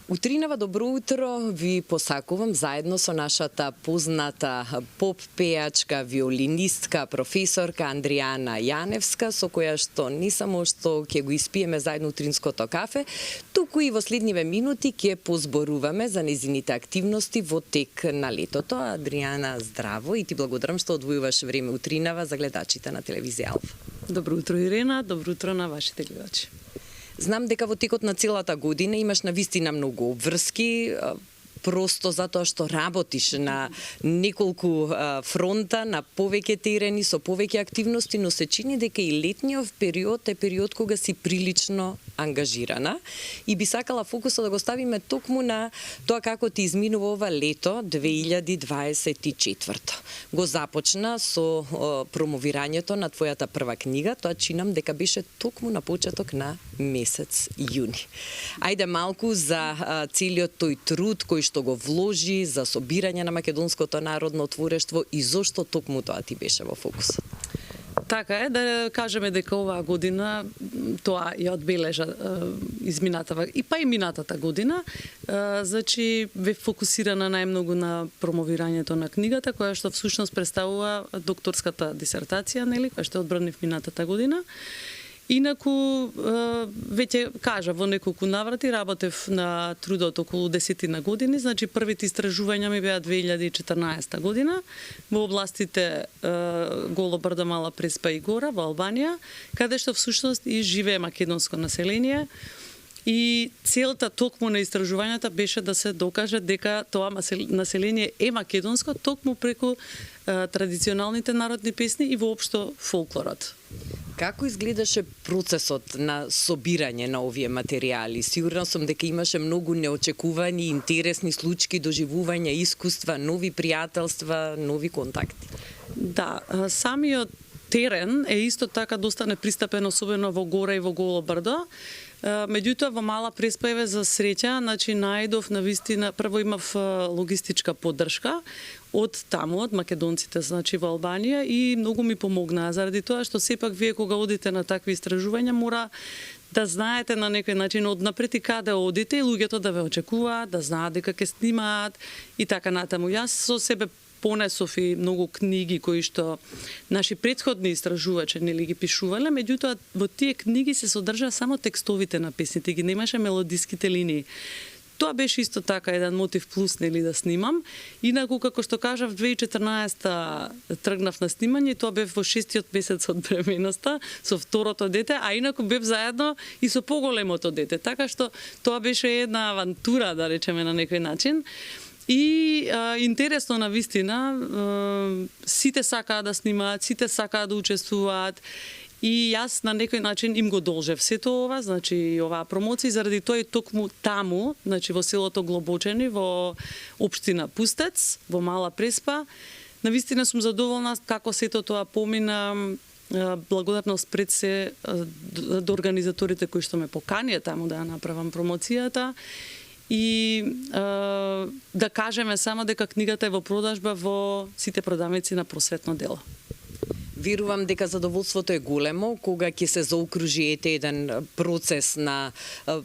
Утринава добро утро ви посакувам заедно со нашата позната поп пејачка, виолинистка, професорка Андријана Јаневска, со која што не само што ќе го испиеме заедно утринското кафе, туку и во следниве минути ќе позборуваме за незините активности во тек на летото. Андријана, здраво и ти благодарам што одвојуваш време утринава за гледачите на телевизија Алфа. Добро утро, Ирена, добро утро на вашите гледачи. Знам дека во текот на целата година имаш навистина многу обврски, просто затоа што работиш на неколку фронта, на повеќе терени, со повеќе активности, но се чини дека и летниот период е период кога си прилично ангажирана и би сакала фокусот да го ставиме токму на тоа како ти изминува ова лето 2024. Го започна со промовирањето на твојата прва книга, тоа чинам дека беше токму на почеток на месец јуни. Ајде малку за целиот тој труд кој што го вложи за собирање на македонското народно творештво и зошто токму тоа ти беше во фокусот. Така е, да кажеме дека оваа година тоа ја одбележа изминатава и минатата година, значи ве фокусирана најмногу на промовирањето на книгата, која што всушност представува докторската дисертација, нели, која што одбранив минатата година. Инаку, веќе кажа, во неколку наврати работев на трудот околу 10 години, значи првите истражувања ми беа 2014 година во областите Голо брдо, Мала Преспа и Гора во Албанија, каде што всушност и живее македонско население. И целта токму на истражувањата беше да се докаже дека тоа население е македонско токму преку традиционалните народни песни и воопшто фолклорот. Како изгледаше процесот на собирање на овие материјали? Сигурна сум дека имаше многу неочекувани, интересни случаи, доживувања, искуства, нови пријателства, нови контакти. Да, самиот терен е исто така доста непристапен, особено во Гора и во Голо брдо. Меѓутоа во Мала Преспа еве за среќа, значи најдов навистина, прво имав логистичка поддршка од таму, од македонците, значи во Албанија, и многу ми помогнаа заради тоа што сепак вие кога одите на такви истражувања мора да знаете на некој начин однапред и каде одите и луѓето да ве очекуваат, да знаат дека ќе снимаат и така натаму. Јас со себе понесов и многу книги кои што наши претходни истражувачи нели ги пишувале, меѓутоа во тие книги се содржаа само текстовите на песните, ги немаше мелодиските линии. Тоа беше исто така еден мотив плюс нели да снимам. Инаку како што кажав 2014 тргнав на снимање, тоа бев во 6-тиот месец од бременоста со второто дете, а инаку бев заедно и со поголемото дете. Така што тоа беше една авантура, да речеме на некој начин. И интересно на вистина, сите сакаат да снимаат, сите сакаат да учествуваат и јас на некој начин им го должев сето ова, значи оваа промоција, заради тоа и токму таму, значи во селото Глобочени, во општина Пустец, во Мала Преспа, на вистина сум задоволна како сето тоа помина. Благодарност пред се до организаторите кои што ме поканија таму да ја направам промоцијата. И да кажеме само дека книгата е во продажба во сите продавници на просветно дело. Верувам дека задоволството е големо кога ќе се заокружи еден процес на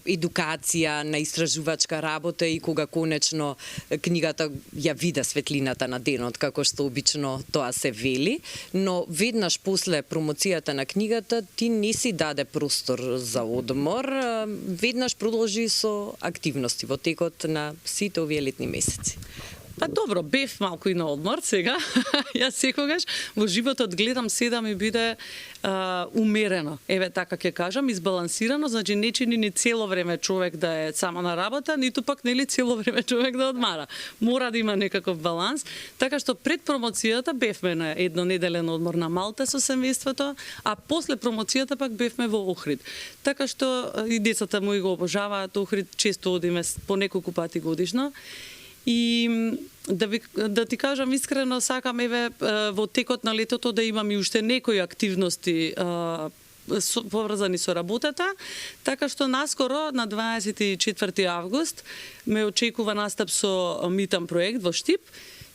едукација, на истражувачка работа и кога конечно книгата ја вида светлината на денот, како што обично тоа се вели, но веднаш после промоцијата на книгата ти не си даде простор за одмор, веднаш продолжи со активности во текот на сите овие летни месеци. Па добро, бев малку и на одмор сега. Јас секогаш во животот гледам се да ми биде умерено. Еве така ќе кажам, избалансирано, значи не чини ни цело време човек да е само на работа, ниту пак нели цело време човек да одмара. Мора да има некаков баланс, така што пред промоцијата бевме на еднонеделен одмор на Малта со семејството, а после промоцијата пак бевме во Охрид. Така што и децата мои го обожаваат Охрид, често одиме по неколку пати годишно. И да ти кажам искрено, сакам еве во текот на летото да имам и уште некои активности поврзани со работата, така што наскоро на 24 август ме очекува настап со Митам проект во Штип,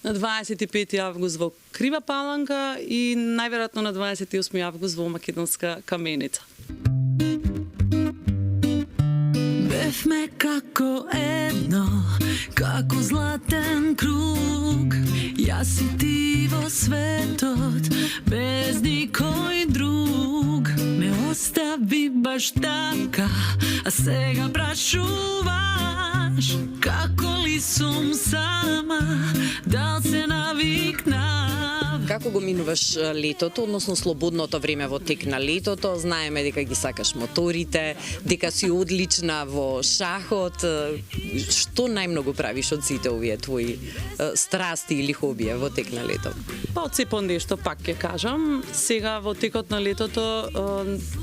на 25 август во Крива Паланка и најверојатно на 28 август во Македонска Каменица. Бевме како едно, како златен круг. Јас и ти во светот, без никој друг. Ме остави баш така, а сега прашуваш, како ли сум сама, дал се навикнав. Како го минуваш летото, односно слободното време во тек на летото? Знаеме дека ги сакаш моторите, дека си одлична во шахот. Што најмногу правиш од сите овие твои страсти или хобија во тек на лето? Па од се по нешто пак ќе кажам. Сега во текот на летото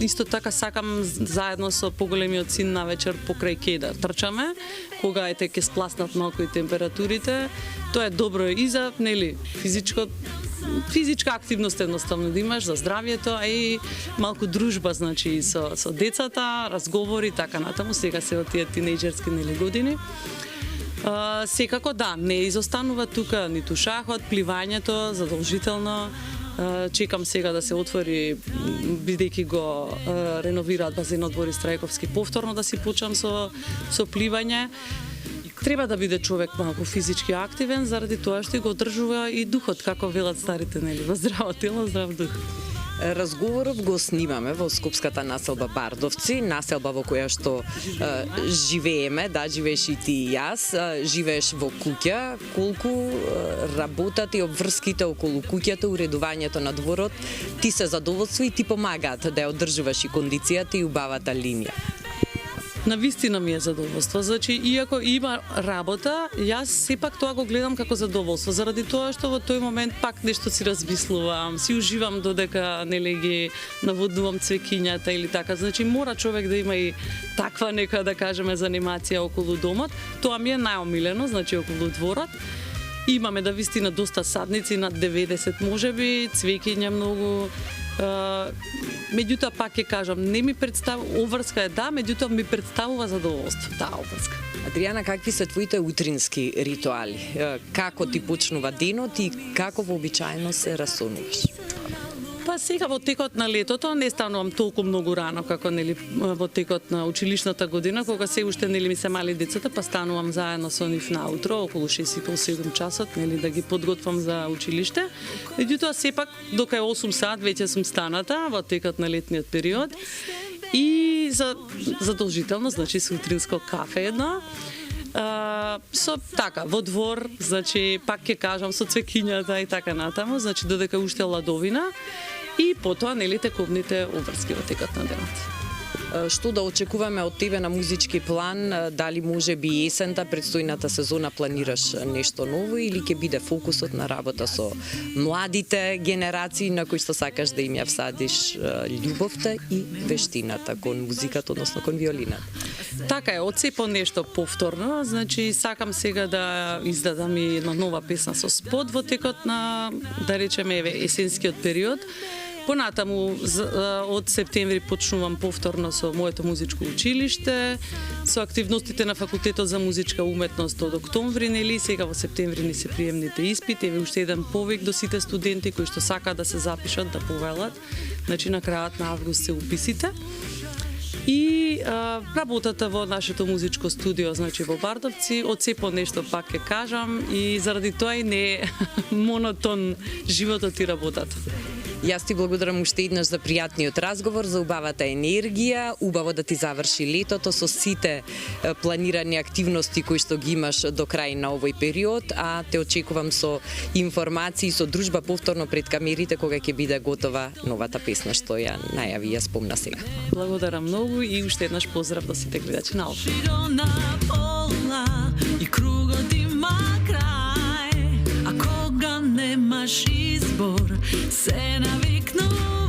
исто така сакам заедно со поголемиот син на вечер покрај ке да трчаме, кога ете ќе спласнат малку и температурите. Тоа е добро и за физичка активност едноставно да имаш за здравјето, а и малку дружба, значи со децата, разговори така натаму, сега се од тие тинејџерски години. Секако да, не изостанува тука ниту шахот, пливањето задолжително. Чекам сега да се отвори, бидејќи го реновираат базенот Борис Трајковски, повторно да си почнам со пливање. Треба да биде човек малку физички активен, заради тоа што го одржува и духот, како велат старите, нели, во здраво тело, здрав дух. Разговоров го снимаме во Скопската населба Бардовци, населба во која што живееме, да, живееш и ти и јас, живееш во куќа. Колку работата и обврските околу куќата, уредувањето на дворот, ти се задоволства и ти помагаат да ја одржуваш и кондицијата и убавата линија? Навистина ми е задоволство. Значи, иако има работа, јас сепак тоа го гледам како задоволство, заради тоа што во тој момент пак нешто си размислувам, си уживам додека нели ги наводнувам цвекињата или така. Значи, мора човек да има и таква нека, да кажеме, занимација околу домот. Тоа ми е најомилено, значи околу дворот. Имаме да вистина доста садници, над 90 можеби, цвекиња многу. Меѓутоа пак ќе кажам, не ми представува обврска е да, меѓутоа ми представува задоволство таа обврска. Адријана, какви се твоите утрински ритуали? Како ти почнува денот и како вообичаено се расонуваш? Па сега во текот на летото не станувам толку многу рано како нели во текот на училишната година, кога се уште нели ми се мали децата, па станувам заедно со нив наутро околу 6:30-7 часот, нели да ги подготвам за училиште. Меѓутоа сепак дока е 8 сат веќе сум станата во текот на летниот период и задолжително, значи сутринско кафе едно. Со така во двор, значи пак ќе кажам со цвекињата и така натаму, значи додека уште ладовина и потоа нели тековните обврски во текот на денот. Што да очекуваме од тебе на музички план? Дали може би есента, предстојната сезона планираш нешто ново или ќе биде фокусот на работа со младите генерации на кои што сакаш да им ја всадиш љубовта и вештината кон музиката, односно кон виолината? Така е, од се по нешто повторно, значи сакам сега да издадам и една нова песна со спот во текот на, да речеме, есенскиот период. Понатаму од септември почнувам повторно со моето музичко училиште, со активностите на факултетот за музичка уметност од октомври, нели сега во септември ни се приемните испити, еве уште еден повик до сите студенти кои што сакаат да се запишат, да повелат. Значи на крајот на август се уписите. И работата во нашето музичко студио, значи во Бардовци, од се по нешто пак ќе кажам и заради тоа и не е монотон животот и работата. Јас ти благодарам уште еднаш за пријатниот разговор, за убавата енергија, убаво да ти заврши летото со сите планирани активности кои што ги имаш до крај на овој период, а те очекувам со информации, со дружба повторно пред камерите кога ќе биде готова новата песна што ја најави ја спомна сега. Благодарам многу и уште еднаш поздрав до сите гледачи на Алфа. И кругот има крај, а кога немаш избор, се навикнуваш.